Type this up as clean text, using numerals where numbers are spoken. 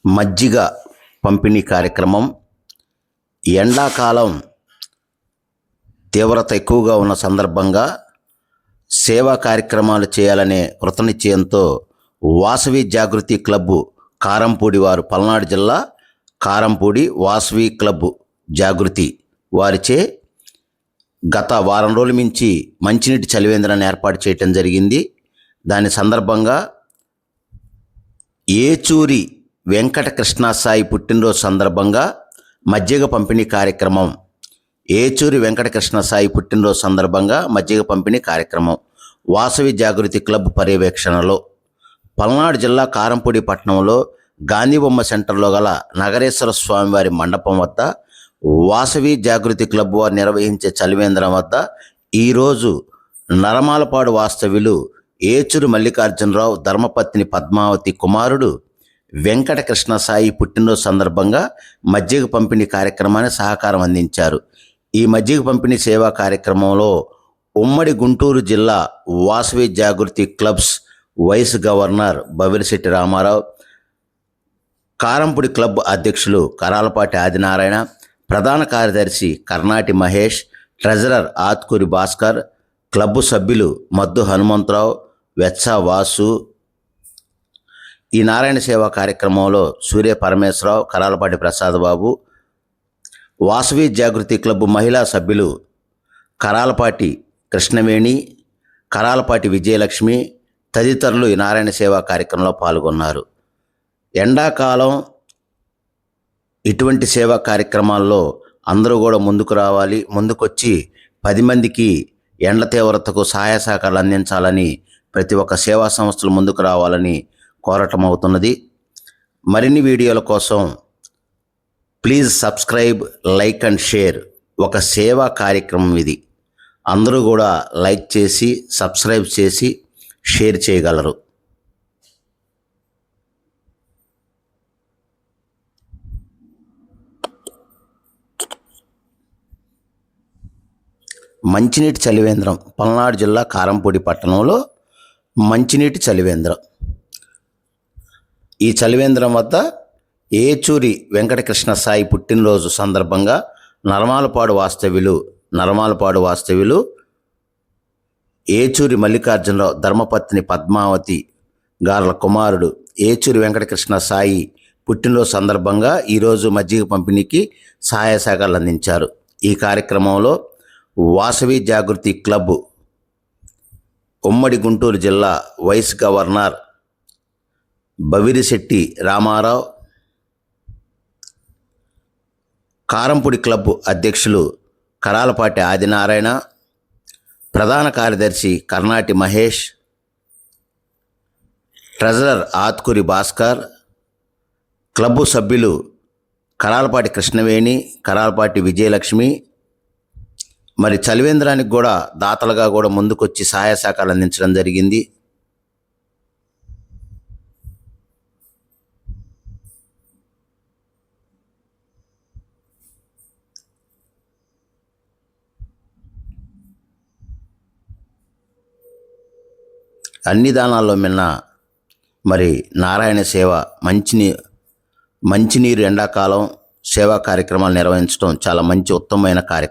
మజ్జిగ పంపిణీ కార్యక్రమం. ఎండాకాలం తీవ్రత ఎక్కువగా ఉన్న సందర్భంగా సేవా కార్యక్రమాలు చేయాలనే కృతనిశ్చయంతో వాసవి జాగృతి క్లబ్బు కారంపూడి వారు, పల్నాడు జిల్లా కారంపూడి వాసవి క్లబ్బు జాగృతి వారిచే గత వారం రోజుల నుంచి మంచినీటి చలివేంద్రాన్ని ఏర్పాటు చేయటం జరిగింది. దాని సందర్భంగా ఏచూరి వెంకట కృష్ణసాయి పుట్టినరోజు సందర్భంగా మజ్జిగ పంపిణీ కార్యక్రమం. ఏచూరి వెంకట కృష్ణసాయి పుట్టినరోజు సందర్భంగా మజ్జిగ పంపిణీ కార్యక్రమం వాసవి జాగృతి క్లబ్ పర్యవేక్షణలో పల్నాడు జిల్లా కారంపూడి పట్టణంలో గాంధీబొమ్మ సెంటర్లో గల నగరేశ్వర స్వామివారి మండపం వద్ద వాసవి జాగృతి క్లబ్ వారు నిర్వహించే చలివేంద్రం వద్ద ఈరోజు నరమాలపాడు వాస్తవ్యులు ఏచూరి మల్లికార్జునరావు ధర్మపత్ని పద్మావతి కుమారుడు వెంకట కృష్ణసాయి పుట్టినరోజు సందర్భంగా మజ్జిగ పంపిణీ కార్యక్రమాన్ని సహకారం అందించారు. ఈ మజ్జిగ పంపిణీ సేవా కార్యక్రమంలో ఉమ్మడి గుంటూరు జిల్లా Vasavi Jagruthi clubs vice governor Bavirisetti Ramarao, Karampudi club అధ్యక్షులు కరాలపాటి ఆదినారాయణ, ప్రధాన కార్యదర్శి కర్నాటి మహేష్, ట్రెజరర్ ఆత్కూరి భాస్కర్, క్లబ్బు సభ్యులు మద్దు హనుమంతరావు, వెచ్చ వాసు. ఈ నారాయణ సేవా కార్యక్రమంలో సూర్య పరమేశ్వరరావు, కరాలపాటి ప్రసాదబాబు, వాసవి జాగృతి క్లబ్ మహిళా సభ్యులు కరాలపాటి కృష్ణవేణి, కరాలపాటి విజయలక్ష్మి తదితరులు ఈ నారాయణ సేవా కార్యక్రమంలో పాల్గొన్నారు. ఎండాకాలం ఇటువంటి సేవా కార్యక్రమాల్లో అందరూ కూడా ముందుకు రావాలి, ముందుకొచ్చి 10 మందికి ఎండ తీవ్రతకు సహాయ సహకారాలు అందించాలని ప్రతి ఒక్క సేవా సంస్థలు ముందుకు రావాలని కోరటం అవుతున్నది. మరిన్ని వీడియోల కోసం please subscribe, like and share. ఒక సేవా కార్యక్రమం ఇది. అందరూ కూడా లైక్ చేసి, సబ్స్క్రైబ్ చేసి, షేర్ చేయగలరు. మంచినీటి చలివేంద్రం పల్నాడు జిల్లా కారంపూడి పట్టణంలో మంచినీటి చలివేంద్రం. ఈ చలివేంద్రం వద్ద ఏచూరి వెంకట కృష్ణసాయి పుట్టినరోజు సందర్భంగా నరమాలపాడు వాస్తవ్యులు ఏచూరి మల్లికార్జునరావు ధర్మపత్ని పద్మావతి గార్ల కుమారుడు ఏచూరి వెంకట కృష్ణసాయి పుట్టినరోజు సందర్భంగా ఈరోజు మజ్జిగ పంపిణీకి సహాయ సహకారాలు అందించారు. ఈ కార్యక్రమంలో వాసవి జాగృతి క్లబ్ ఉమ్మడి గుంటూరు జిల్లా vice governor Bavirisetti Ramarao, Karampudi club అధ్యక్షులు కరాలపాటి ఆదినారాయణ, ప్రధాన కార్యదర్శి కర్నాటి మహేష్, ట్రెజరర్ ఆత్కూరి భాస్కర్, క్లబ్బు సభ్యులు కరాలపాటి కృష్ణవేణి, కరాలపాటి విజయలక్ష్మి. మరి చలివేంద్రానికి కూడా దాతలుగా కూడా ముందుకొచ్చి సహాయ సహకారాలు అందించడం జరిగింది. అన్ని దానాల్లో మిన్న మరి నారాయణ సేవ మంచినీరు ఎండాకాలం సేవా కార్యక్రమాలు నిర్వహించడం చాలా మంచి ఉత్తమమైన కార్యక్రమం.